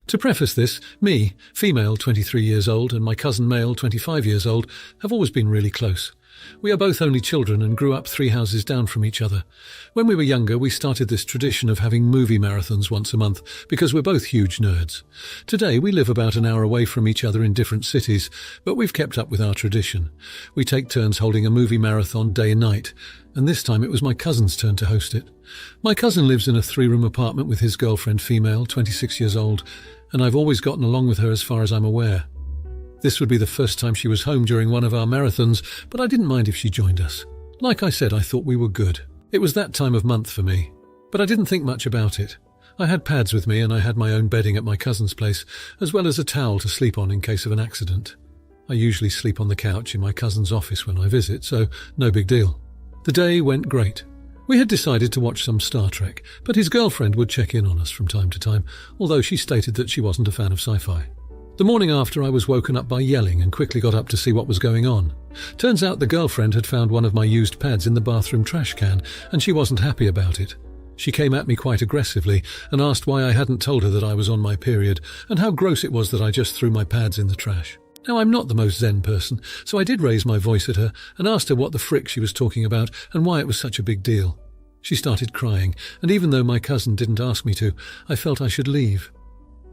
To preface this, me, female 23 years old, and my cousin male 25 years old, have always been really close. We are both only children and grew up 3 houses down from each other. When we were younger, we started this tradition of having movie marathons once a month because we're both huge nerds. Today, we live about an hour away from each other in different cities, but we've kept up with our tradition. We take turns holding a movie marathon day and night, and this time it was my cousin's turn to host it. My cousin lives in a 3-room apartment with his girlfriend, female, 26 years old, and I've always gotten along with her as far as I'm aware. This would be the first time she was home during one of our marathons, but I didn't mind if she joined us. Like I said, I thought we were good. It was that time of month for me, but I didn't think much about it. I had pads with me and I had my own bedding at my cousin's place, as well as a towel to sleep on in case of an accident. I usually sleep on the couch in my cousin's office when I visit, so no big deal. The day went great. We had decided to watch some Star Trek, but his girlfriend would check in on us from time to time, although she stated that she wasn't a fan of sci-fi. The morning after, I was woken up by yelling and quickly got up to see what was going on. Turns out the girlfriend had found one of my used pads in the bathroom trash can, and she wasn't happy about it. She came at me quite aggressively and asked why I hadn't told her that I was on my period, and how gross it was that I just threw my pads in the trash. Now, I'm not the most zen person, so I did raise my voice at her and asked her what the frick she was talking about and why it was such a big deal. She started crying, and even though my cousin didn't ask me to, I felt I should leave.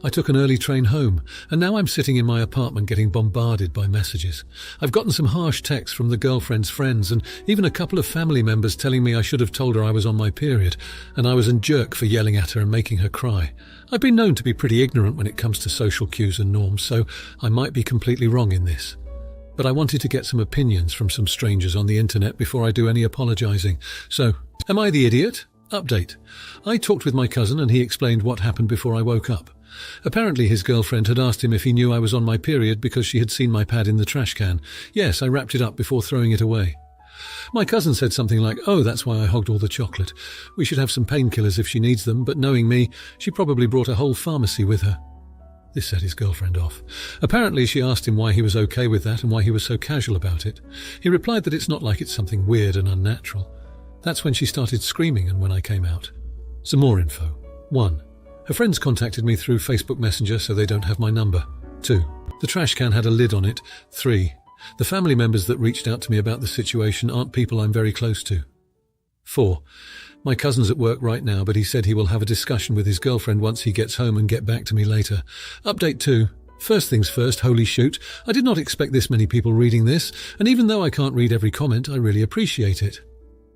I took an early train home, and now I'm sitting in my apartment getting bombarded by messages. I've gotten some harsh texts from the girlfriend's friends, and even a couple of family members telling me I should have told her I was on my period, and I was a jerk for yelling at her and making her cry. I've been known to be pretty ignorant when it comes to social cues and norms, so I might be completely wrong in this. But I wanted to get some opinions from some strangers on the internet before I do any apologizing. So, am I the idiot? Update. I talked with my cousin and he explained what happened before I woke up. Apparently his girlfriend had asked him if he knew I was on my period because she had seen my pad in the trash can. Yes, I wrapped it up before throwing it away. My cousin said something like, "Oh, that's why I hogged all the chocolate. We should have some painkillers if she needs them, but knowing me, she probably brought a whole pharmacy with her." This set his girlfriend off. Apparently she asked him why he was okay with that and why he was so casual about it. He replied that it's not like it's something weird and unnatural. That's when she started screaming and when I came out. Some more info. 1. Her friends contacted me through Facebook Messenger, so they don't have my number. 2. The trash can had a lid on it. 3. The family members that reached out to me about the situation aren't people I'm very close to. 4. My cousin's at work right now, but he said he will have a discussion with his girlfriend once he gets home and get back to me later. Update 2. First things first, holy shoot, I did not expect this many people reading this, and even though I can't read every comment, I really appreciate it.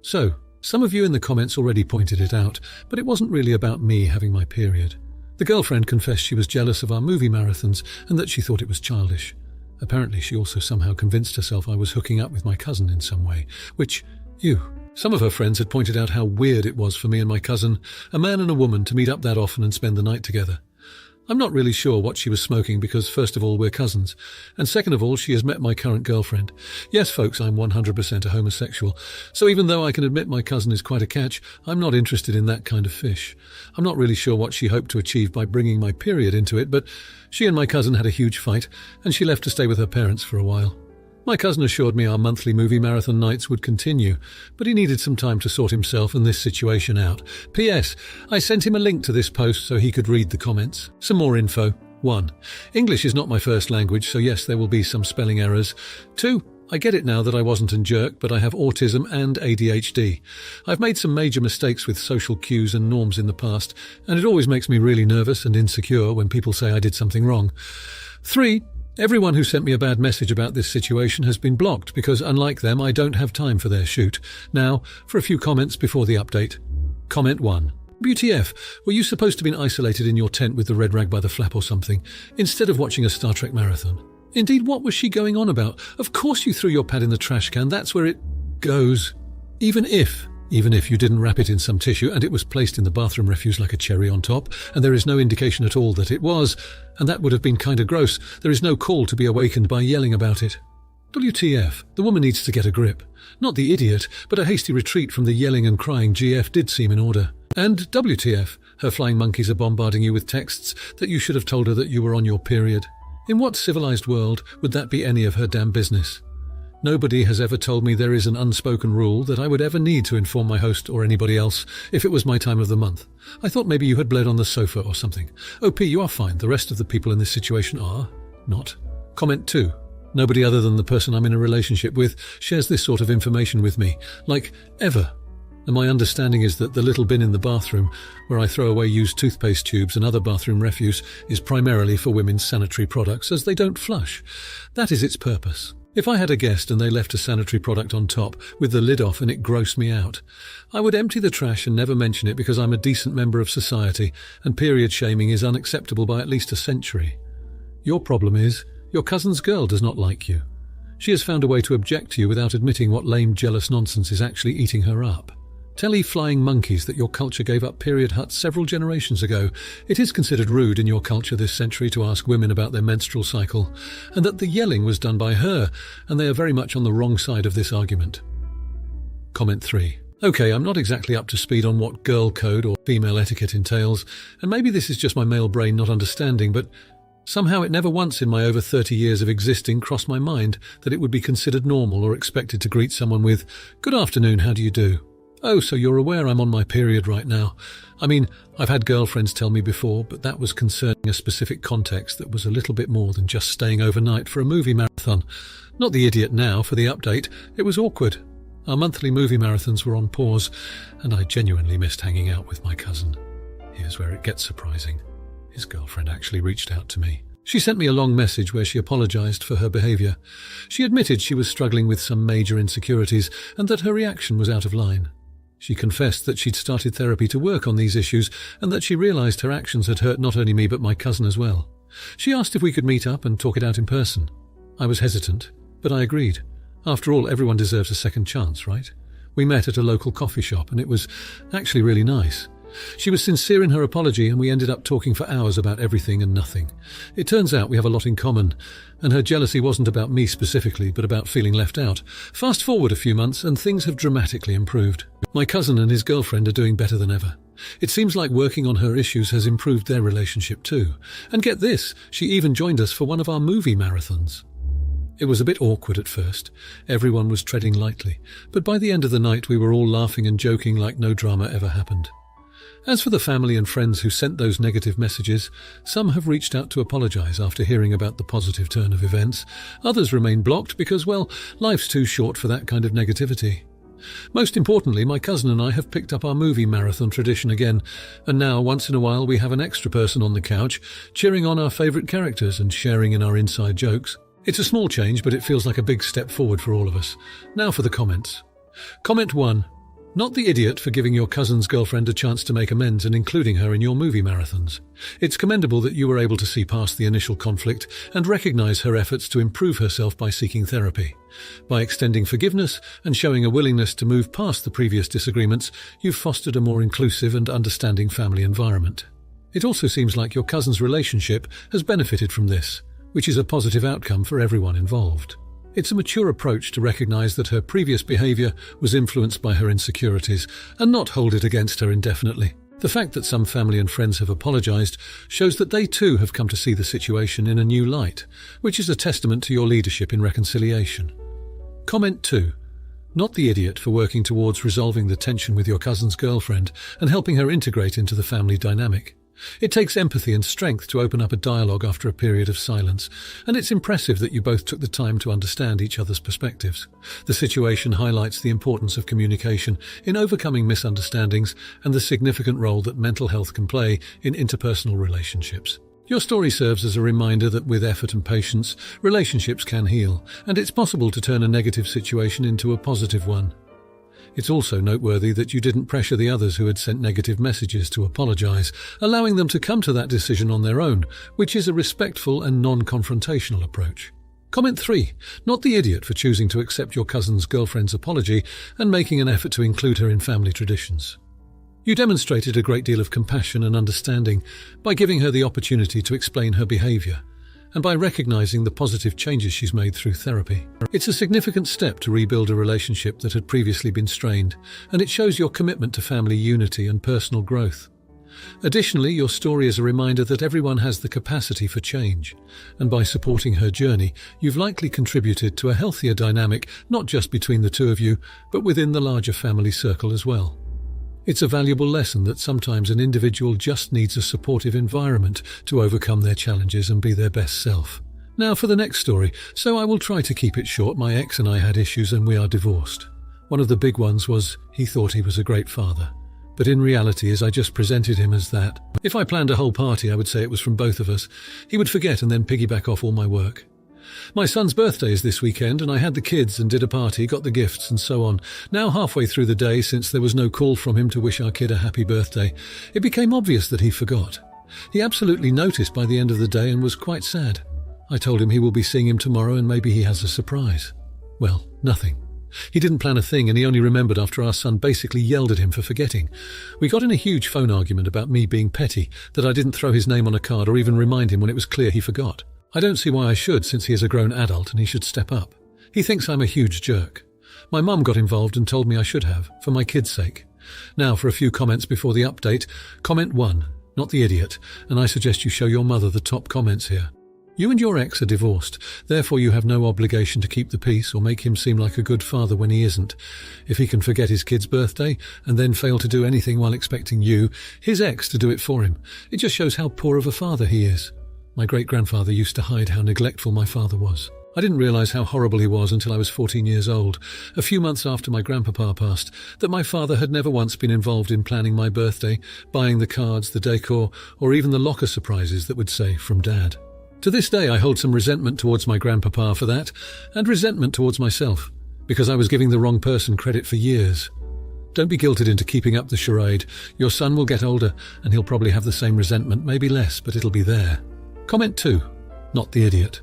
So, some of you in the comments already pointed it out, but it wasn't really about me having my period. The girlfriend confessed she was jealous of our movie marathons and that she thought it was childish. Apparently she also somehow convinced herself I was hooking up with my cousin in some way, which, some of her friends had pointed out how weird it was for me and my cousin, a man and a woman, to meet up that often and spend the night together. I'm not really sure what she was smoking because, first of all, we're cousins, and second of all, she has met my current girlfriend. Yes, folks, I'm 100% a homosexual, so even though I can admit my cousin is quite a catch, I'm not interested in that kind of fish. I'm not really sure what she hoped to achieve by bringing my period into it, but she and my cousin had a huge fight, and she left to stay with her parents for a while. My cousin assured me our monthly movie marathon nights would continue, but he needed some time to sort himself and this situation out. P.S. I sent him a link to this post so he could read the comments. Some more info. 1. English is not my first language, so yes, there will be some spelling errors. 2. I get it now that I wasn't a jerk, but I have autism and ADHD. I've made some major mistakes with social cues and norms in the past, and it always makes me really nervous and insecure when people say I did something wrong. 3. Everyone who sent me a bad message about this situation has been blocked because, unlike them, I don't have time for their shoot. Now, for a few comments before the update. Comment 1. WTF, were you supposed to be isolated in your tent with the red rag by the flap or something, instead of watching a Star Trek marathon? Indeed, what was she going on about? Of course you threw your pad in the trash can, that's where it goes. Even if you didn't wrap it in some tissue and it was placed in the bathroom refuse like a cherry on top, and there is no indication at all that it was, and that would have been kinda gross, there is no call to be awakened by yelling about it. WTF, the woman needs to get a grip. Not the idiot, but a hasty retreat from the yelling and crying GF did seem in order. And WTF, her flying monkeys are bombarding you with texts that you should have told her that you were on your period. In what civilized world would that be any of her damn business? Nobody has ever told me there is an unspoken rule that I would ever need to inform my host or anybody else if it was my time of the month. I thought maybe you had bled on the sofa or something. OP, you are fine. The rest of the people in this situation are not. Comment 2. Nobody other than the person I'm in a relationship with shares this sort of information with me, like ever. And my understanding is that the little bin in the bathroom, where I throw away used toothpaste tubes and other bathroom refuse, is primarily for women's sanitary products, as they don't flush. That is its purpose. If I had a guest and they left a sanitary product on top with the lid off and it grossed me out, I would empty the trash and never mention it because I'm a decent member of society and period shaming is unacceptable by at least a century. Your problem is, your cousin's girl does not like you. She has found a way to object to you without admitting what lame, jealous nonsense is actually eating her up. Tell ye flying monkeys that your culture gave up period huts several generations ago. It is considered rude in your culture this century to ask women about their menstrual cycle, and that the yelling was done by her, and they are very much on the wrong side of this argument. Comment 3. Okay, I'm not exactly up to speed on what girl code or female etiquette entails, and maybe this is just my male brain not understanding, but somehow it never once in my over 30 years of existing crossed my mind that it would be considered normal or expected to greet someone with, "Good afternoon, how do you do?" Oh, so you're aware I'm on my period right now. I mean, I've had girlfriends tell me before, but that was concerning a specific context that was a little bit more than just staying overnight for a movie marathon. Not the idiot now for the update. It was awkward. Our monthly movie marathons were on pause, and I genuinely missed hanging out with my cousin. Here's where it gets surprising. His girlfriend actually reached out to me. She sent me a long message where she apologized for her behavior. She admitted she was struggling with some major insecurities and that her reaction was out of line. She confessed that she'd started therapy to work on these issues and that she realized her actions had hurt not only me but my cousin as well. She asked if we could meet up and talk it out in person. I was hesitant, but I agreed. After all, everyone deserves a second chance, right? We met at a local coffee shop and it was actually really nice. She was sincere in her apology and we ended up talking for hours about everything and nothing. It turns out we have a lot in common, and her jealousy wasn't about me specifically, but about feeling left out. Fast forward a few months and things have dramatically improved. My cousin and his girlfriend are doing better than ever. It seems like working on her issues has improved their relationship too. And get this, she even joined us for one of our movie marathons. It was a bit awkward at first. Everyone was treading lightly, but by the end of the night we were all laughing and joking like no drama ever happened. As for the family and friends who sent those negative messages, some have reached out to apologize after hearing about the positive turn of events. Others remain blocked because, well, life's too short for that kind of negativity. Most importantly, my cousin and I have picked up our movie marathon tradition again, and now, once in a while, we have an extra person on the couch, cheering on our favorite characters and sharing in our inside jokes. It's a small change, but it feels like a big step forward for all of us. Now for the comments. Comment 1. Not the idiot for giving your cousin's girlfriend a chance to make amends and including her in your movie marathons. It's commendable that you were able to see past the initial conflict and recognize her efforts to improve herself by seeking therapy. By extending forgiveness and showing a willingness to move past the previous disagreements, you've fostered a more inclusive and understanding family environment. It also seems like your cousin's relationship has benefited from this, which is a positive outcome for everyone involved. It's a mature approach to recognize that her previous behavior was influenced by her insecurities and not hold it against her indefinitely. The fact that some family and friends have apologized shows that they too have come to see the situation in a new light, which is a testament to your leadership in reconciliation. Comment 2. Not the idiot for working towards resolving the tension with your cousin's girlfriend and helping her integrate into the family dynamic. It takes empathy and strength to open up a dialogue after a period of silence, and it's impressive that you both took the time to understand each other's perspectives. The situation highlights the importance of communication in overcoming misunderstandings and the significant role that mental health can play in interpersonal relationships. Your story serves as a reminder that with effort and patience, relationships can heal, and it's possible to turn a negative situation into a positive one. It's also noteworthy that you didn't pressure the others who had sent negative messages to apologize, allowing them to come to that decision on their own, which is a respectful and non-confrontational approach. Comment 3. Not the idiot for choosing to accept your cousin's girlfriend's apology and making an effort to include her in family traditions. You demonstrated a great deal of compassion and understanding by giving her the opportunity to explain her behavior, and by recognizing the positive changes she's made through therapy. It's a significant step to rebuild a relationship that had previously been strained, and it shows your commitment to family unity and personal growth. Additionally, your story is a reminder that everyone has the capacity for change, and by supporting her journey, you've likely contributed to a healthier dynamic not just between the two of you, but within the larger family circle as well. It's a valuable lesson that sometimes an individual just needs a supportive environment to overcome their challenges and be their best self. Now for the next story, so I will try to keep it short. My ex and I had issues and we are divorced. One of the big ones was he thought he was a great father. But in reality, as I just presented him as that, if I planned a whole party, I would say it was from both of us. He would forget and then piggyback off all my work. My son's birthday is this weekend, and I had the kids and did a party, got the gifts and so on. Now halfway through the day, since there was no call from him to wish our kid a happy birthday, it became obvious that he forgot. He absolutely noticed by the end of the day and was quite sad. I told him he will be seeing him tomorrow and maybe he has a surprise. Well, nothing. He didn't plan a thing and he only remembered after our son basically yelled at him for forgetting. We got in a huge phone argument about me being petty, that I didn't throw his name on a card or even remind him when it was clear he forgot. I don't see why I should, since he is a grown adult and he should step up. He thinks I'm a huge jerk. My mum got involved and told me I should have, for my kid's sake. Now for a few comments before the update. Comment 1, not the idiot, and I suggest you show your mother the top comments here. You and your ex are divorced, therefore you have no obligation to keep the peace or make him seem like a good father when he isn't. If he can forget his kid's birthday and then fail to do anything while expecting you, his ex, to do it for him, it just shows how poor of a father he is. My great-grandfather used to hide how neglectful my father was. I didn't realise how horrible he was until I was 14 years old, a few months after my grandpapa passed, that my father had never once been involved in planning my birthday, buying the cards, the decor, or even the locker surprises that would say, "From Dad." To this day I hold some resentment towards my grandpapa for that, and resentment towards myself, because I was giving the wrong person credit for years. Don't be guilted into keeping up the charade. Your son will get older, and he'll probably have the same resentment, maybe less, but it'll be there. Comment 2, not the idiot.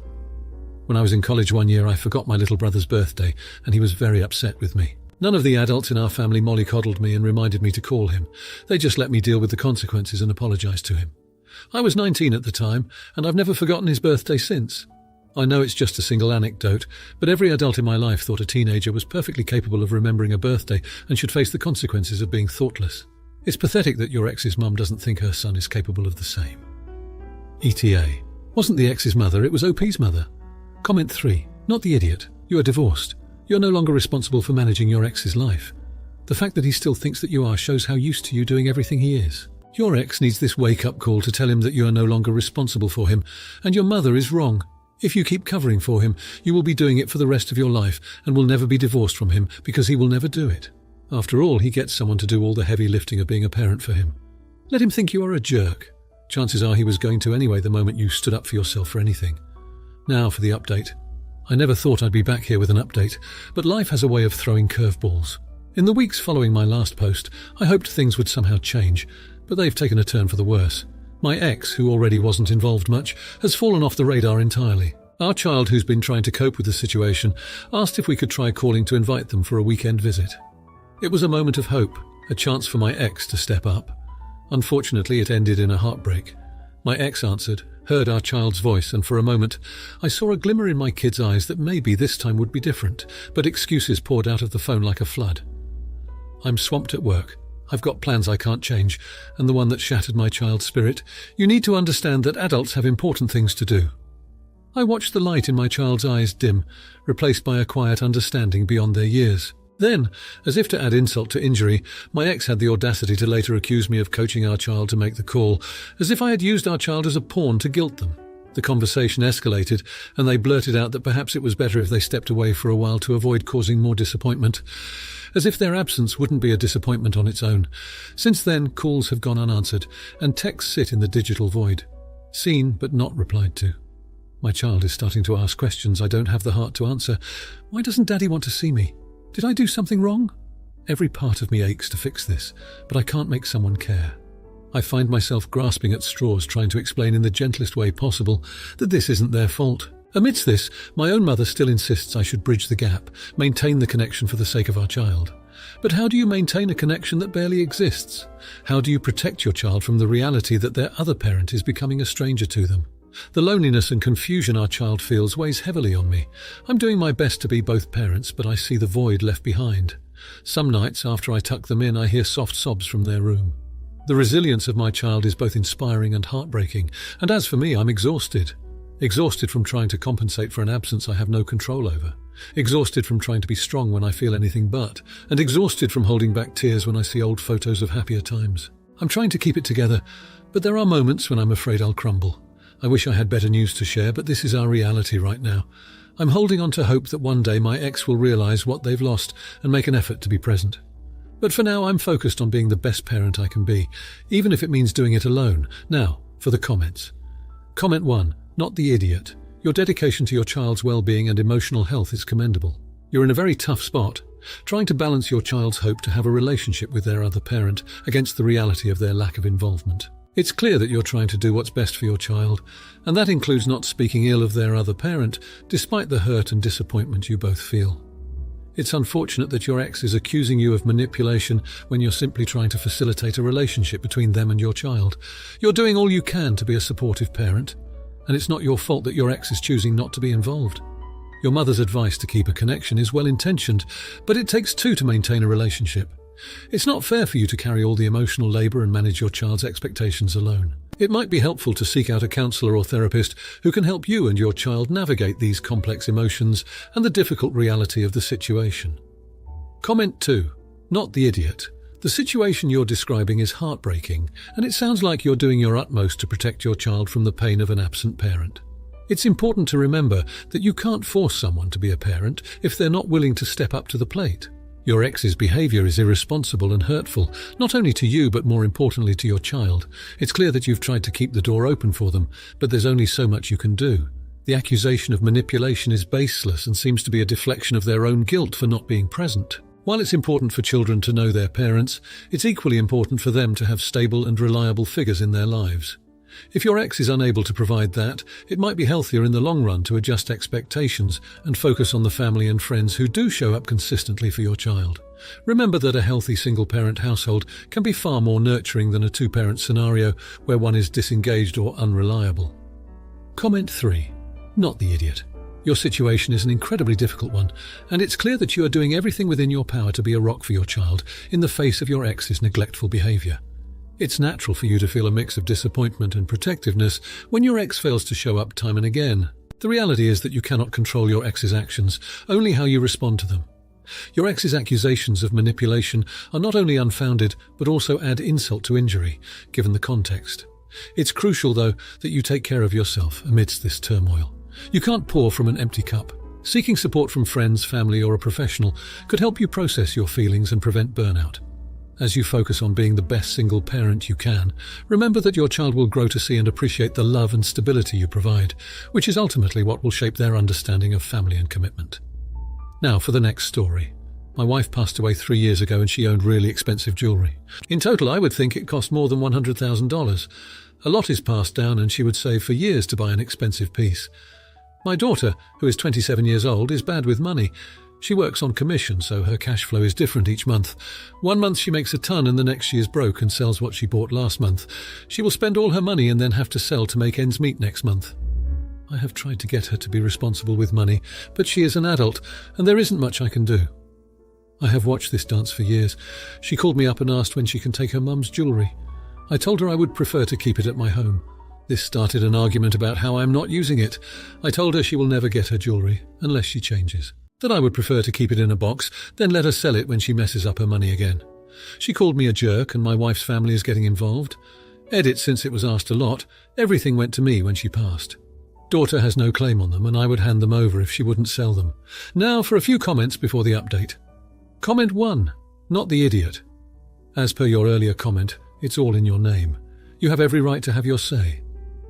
When I was in college one year, I forgot my little brother's birthday, and he was very upset with me. None of the adults in our family mollycoddled me and reminded me to call him. They just let me deal with the consequences and apologise to him. I was 19 at the time, and I've never forgotten his birthday since. I know it's just a single anecdote, but every adult in my life thought a teenager was perfectly capable of remembering a birthday and should face the consequences of being thoughtless. It's pathetic that your ex's mum doesn't think her son is capable of the same. ETA. Wasn't the ex's mother, it was OP's mother. Comment 3. Not the idiot. You are divorced. You're no longer responsible for managing your ex's life. The fact that he still thinks that you are shows how used to you doing everything he is. Your ex needs this wake-up call to tell him that you are no longer responsible for him, and your mother is wrong. If you keep covering for him, you will be doing it for the rest of your life and will never be divorced from him because he will never do it. After all, he gets someone to do all the heavy lifting of being a parent for him. Let him think you are a jerk. Chances are he was going to anyway the moment you stood up for yourself for anything. Now for the update. I never thought I'd be back here with an update, but life has a way of throwing curveballs. In the weeks following my last post, I hoped things would somehow change, but they've taken a turn for the worse. My ex, who already wasn't involved much, has fallen off the radar entirely. Our child, who's been trying to cope with the situation, asked if we could try calling to invite them for a weekend visit. It was a moment of hope, a chance for my ex to step up. Unfortunately, it ended in a heartbreak. My ex answered, heard our child's voice, and for a moment, I saw a glimmer in my kid's eyes that maybe this time would be different, but excuses poured out of the phone like a flood. I'm swamped at work. I've got plans I can't change, and the one that shattered my child's spirit. You need to understand that adults have important things to do. I watched the light in my child's eyes dim, replaced by a quiet understanding beyond their years. Then, as if to add insult to injury, my ex had the audacity to later accuse me of coaching our child to make the call, as if I had used our child as a pawn to guilt them. The conversation escalated, and they blurted out that perhaps it was better if they stepped away for a while to avoid causing more disappointment, as if their absence wouldn't be a disappointment on its own. Since then, calls have gone unanswered, and texts sit in the digital void, seen but not replied to. My child is starting to ask questions I don't have the heart to answer. Why doesn't Daddy want to see me? Did I do something wrong? Every part of me aches to fix this, but I can't make someone care. I find myself grasping at straws, trying to explain in the gentlest way possible that this isn't their fault. Amidst this, my own mother still insists I should bridge the gap, maintain the connection for the sake of our child. But how do you maintain a connection that barely exists? How do you protect your child from the reality that their other parent is becoming a stranger to them? The loneliness and confusion our child feels weighs heavily on me. I'm doing my best to be both parents, but I see the void left behind. Some nights, after I tuck them in, I hear soft sobs from their room. The resilience of my child is both inspiring and heartbreaking, and as for me, I'm exhausted. Exhausted from trying to compensate for an absence I have no control over. Exhausted from trying to be strong when I feel anything but, and exhausted from holding back tears when I see old photos of happier times. I'm trying to keep it together, but there are moments when I'm afraid I'll crumble. I wish I had better news to share, but this is our reality right now. I'm holding on to hope that one day my ex will realize what they've lost and make an effort to be present. But for now, I'm focused on being the best parent I can be, even if it means doing it alone. Now, for the comments. Comment 1. Not the idiot. Your dedication to your child's well-being and emotional health is commendable. You're in a very tough spot, trying to balance your child's hope to have a relationship with their other parent against the reality of their lack of involvement. It's clear that you're trying to do what's best for your child, and that includes not speaking ill of their other parent, despite the hurt and disappointment you both feel. It's unfortunate that your ex is accusing you of manipulation when you're simply trying to facilitate a relationship between them and your child. You're doing all you can to be a supportive parent, and it's not your fault that your ex is choosing not to be involved. Your mother's advice to keep a connection is well-intentioned, but it takes two to maintain a relationship. It's not fair for you to carry all the emotional labor and manage your child's expectations alone. It might be helpful to seek out a counselor or therapist who can help you and your child navigate these complex emotions and the difficult reality of the situation. Comment 2. Not the idiot. The situation you're describing is heartbreaking, and it sounds like you're doing your utmost to protect your child from the pain of an absent parent. It's important to remember that you can't force someone to be a parent if they're not willing to step up to the plate. Your ex's behavior is irresponsible and hurtful, not only to you but more importantly to your child. It's clear that you've tried to keep the door open for them, but there's only so much you can do. The accusation of manipulation is baseless and seems to be a deflection of their own guilt for not being present. While it's important for children to know their parents, it's equally important for them to have stable and reliable figures in their lives. If your ex is unable to provide that, it might be healthier in the long run to adjust expectations and focus on the family and friends who do show up consistently for your child. Remember that a healthy single-parent household can be far more nurturing than a two-parent scenario where one is disengaged or unreliable. Comment 3. Not the idiot. Your situation is an incredibly difficult one, and it's clear that you are doing everything within your power to be a rock for your child in the face of your ex's neglectful behavior. It's natural for you to feel a mix of disappointment and protectiveness when your ex fails to show up time and again. The reality is that you cannot control your ex's actions, only how you respond to them. Your ex's accusations of manipulation are not only unfounded, but also add insult to injury, given the context. It's crucial, though, that you take care of yourself amidst this turmoil. You can't pour from an empty cup. Seeking support from friends, family, or a professional could help you process your feelings and prevent burnout. As you focus on being the best single parent you can, remember that your child will grow to see and appreciate the love and stability you provide, which is ultimately what will shape their understanding of family and commitment. Now for the next story. My wife passed away 3 years ago and she owned really expensive jewellery. In total, I would think it cost more than $100,000. A lot is passed down and she would save for years to buy an expensive piece. My daughter, who is 27 years old, is bad with money. She works on commission, so her cash flow is different each month. One month she makes a ton and the next she is broke and sells what she bought last month. She will spend all her money and then have to sell to make ends meet next month. I have tried to get her to be responsible with money, but she is an adult and there isn't much I can do. I have watched this dance for years. She called me up and asked when she can take her mum's jewellery. I told her I would prefer to keep it at my home. This started an argument about how I am not using it. I told her she will never get her jewellery unless she changes. That I would prefer to keep it in a box, then let her sell it when she messes up her money again. She called me a jerk and my wife's family is getting involved. Edit, since it was asked a lot, everything went to me when she passed. Daughter has no claim on them and I would hand them over if she wouldn't sell them. Now for a few comments before the update. Comment 1. Not the idiot. As per your earlier comment, it's all in your name. You have every right to have your say.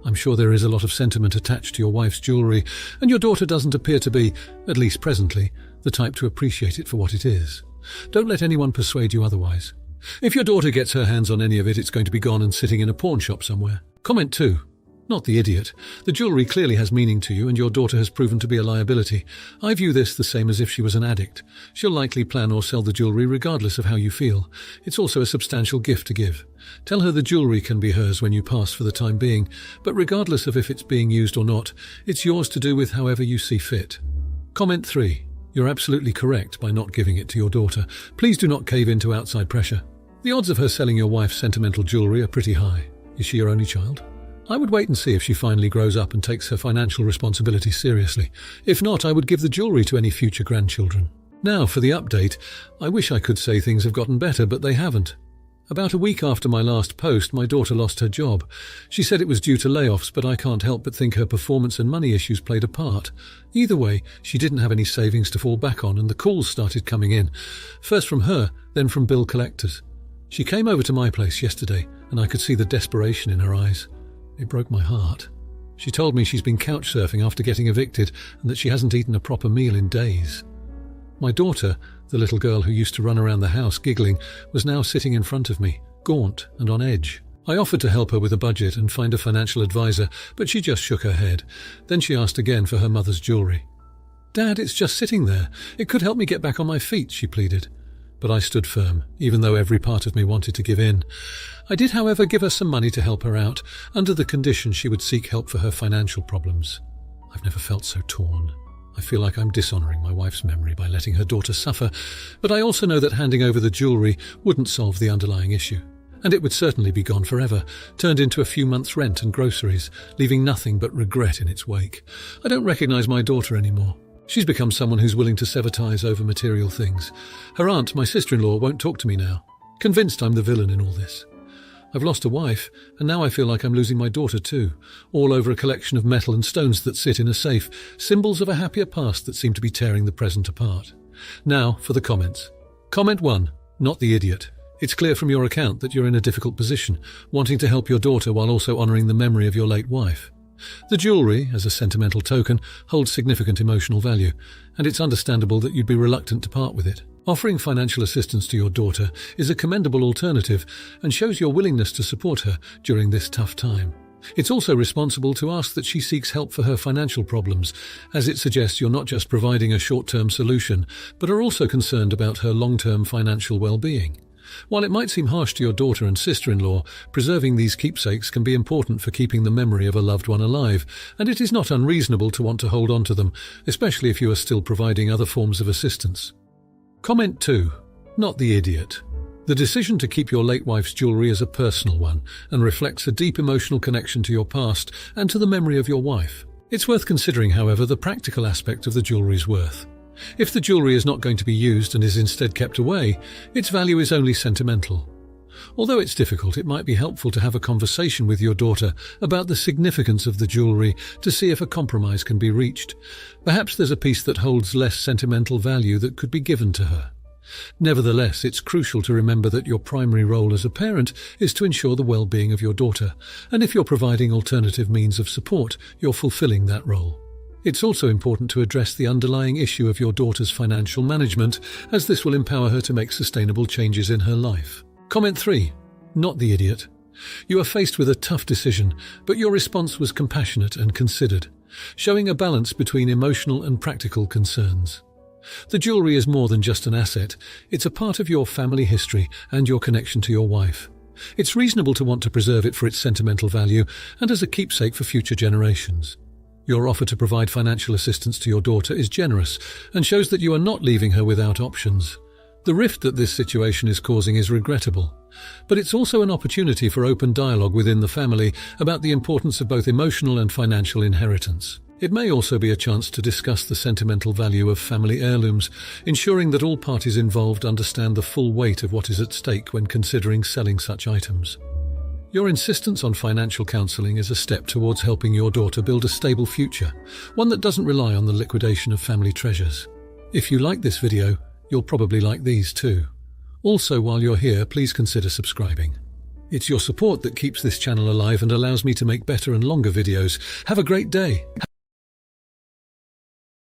I'm sure there is a lot of sentiment attached to your wife's jewellery, and your daughter doesn't appear to be, at least presently, the type to appreciate it for what it is. Don't let anyone persuade you otherwise. If your daughter gets her hands on any of it, it's going to be gone and sitting in a pawn shop somewhere. Comment 2. Not the idiot. The jewellery clearly has meaning to you and your daughter has proven to be a liability. I view this the same as if she was an addict. She'll likely plan or sell the jewellery regardless of how you feel. It's also a substantial gift to give. Tell her the jewellery can be hers when you pass for the time being, but regardless of if it's being used or not, it's yours to do with however you see fit. Comment 3. You're absolutely correct by not giving it to your daughter. Please do not cave into outside pressure. The odds of her selling your wife's sentimental jewellery are pretty high. Is she your only child? I would wait and see if she finally grows up and takes her financial responsibility seriously. If not, I would give the jewellery to any future grandchildren. Now, for the update. I wish I could say things have gotten better, but they haven't. About a week after my last post, my daughter lost her job. She said it was due to layoffs, but I can't help but think her performance and money issues played a part. Either way, she didn't have any savings to fall back on, and the calls started coming in. First from her, then from bill collectors. She came over to my place yesterday, and I could see the desperation in her eyes. It broke my heart. She told me she's been couch surfing after getting evicted, and that she hasn't eaten a proper meal in days. My daughter, the little girl who used to run around the house giggling, was now sitting in front of me, gaunt and on edge. I offered to help her with a budget and find a financial advisor, but she just shook her head. Then she asked again for her mother's jewellery. "Dad, it's just sitting there. It could help me get back on my feet," she pleaded. But I stood firm, even though every part of me wanted to give in. I did, however, give her some money to help her out, under the condition she would seek help for her financial problems. I've never felt so torn. I feel like I'm dishonouring my wife's memory by letting her daughter suffer, but I also know that handing over the jewellery wouldn't solve the underlying issue. And it would certainly be gone forever, turned into a few months' rent and groceries, leaving nothing but regret in its wake. I don't recognise my daughter anymore. She's become someone who's willing to sever ties over material things. Her aunt, my sister-in-law, won't talk to me now, convinced I'm the villain in all this. I've lost a wife, and now I feel like I'm losing my daughter too, all over a collection of metal and stones that sit in a safe, symbols of a happier past that seem to be tearing the present apart. Now, for the comments. Comment 1. Not the idiot. It's clear from your account that you're in a difficult position, wanting to help your daughter while also honouring the memory of your late wife. The jewellery, as a sentimental token, holds significant emotional value, and it's understandable that you'd be reluctant to part with it. Offering financial assistance to your daughter is a commendable alternative and shows your willingness to support her during this tough time. It's also responsible to ask that she seeks help for her financial problems, as it suggests you're not just providing a short-term solution, but are also concerned about her long-term financial well-being. While it might seem harsh to your daughter and sister-in-law, preserving these keepsakes can be important for keeping the memory of a loved one alive, and it is not unreasonable to want to hold on to them, especially if you are still providing other forms of assistance. Comment 2. Not the idiot. The decision to keep your late wife's jewellery is a personal one and reflects a deep emotional connection to your past and to the memory of your wife. It's worth considering, however, the practical aspect of the jewellery's worth. If the jewellery is not going to be used and is instead kept away, its value is only sentimental. Although it's difficult, it might be helpful to have a conversation with your daughter about the significance of the jewellery to see if a compromise can be reached. Perhaps there's a piece that holds less sentimental value that could be given to her. Nevertheless, it's crucial to remember that your primary role as a parent is to ensure the well-being of your daughter, and if you're providing alternative means of support, you're fulfilling that role. It's also important to address the underlying issue of your daughter's financial management, as this will empower her to make sustainable changes in her life. Comment 3. Not the idiot. You are faced with a tough decision, but your response was compassionate and considered, showing a balance between emotional and practical concerns. The jewellery is more than just an asset. It's a part of your family history and your connection to your wife. It's reasonable to want to preserve it for its sentimental value and as a keepsake for future generations. Your offer to provide financial assistance to your daughter is generous and shows that you are not leaving her without options. The rift that this situation is causing is regrettable, but it's also an opportunity for open dialogue within the family about the importance of both emotional and financial inheritance. It may also be a chance to discuss the sentimental value of family heirlooms, ensuring that all parties involved understand the full weight of what is at stake when considering selling such items. Your insistence on financial counselling is a step towards helping your daughter build a stable future, one that doesn't rely on the liquidation of family treasures. If you like this video, you'll probably like these too. Also, while you're here, please consider subscribing. It's your support that keeps this channel alive and allows me to make better and longer videos. Have a great day.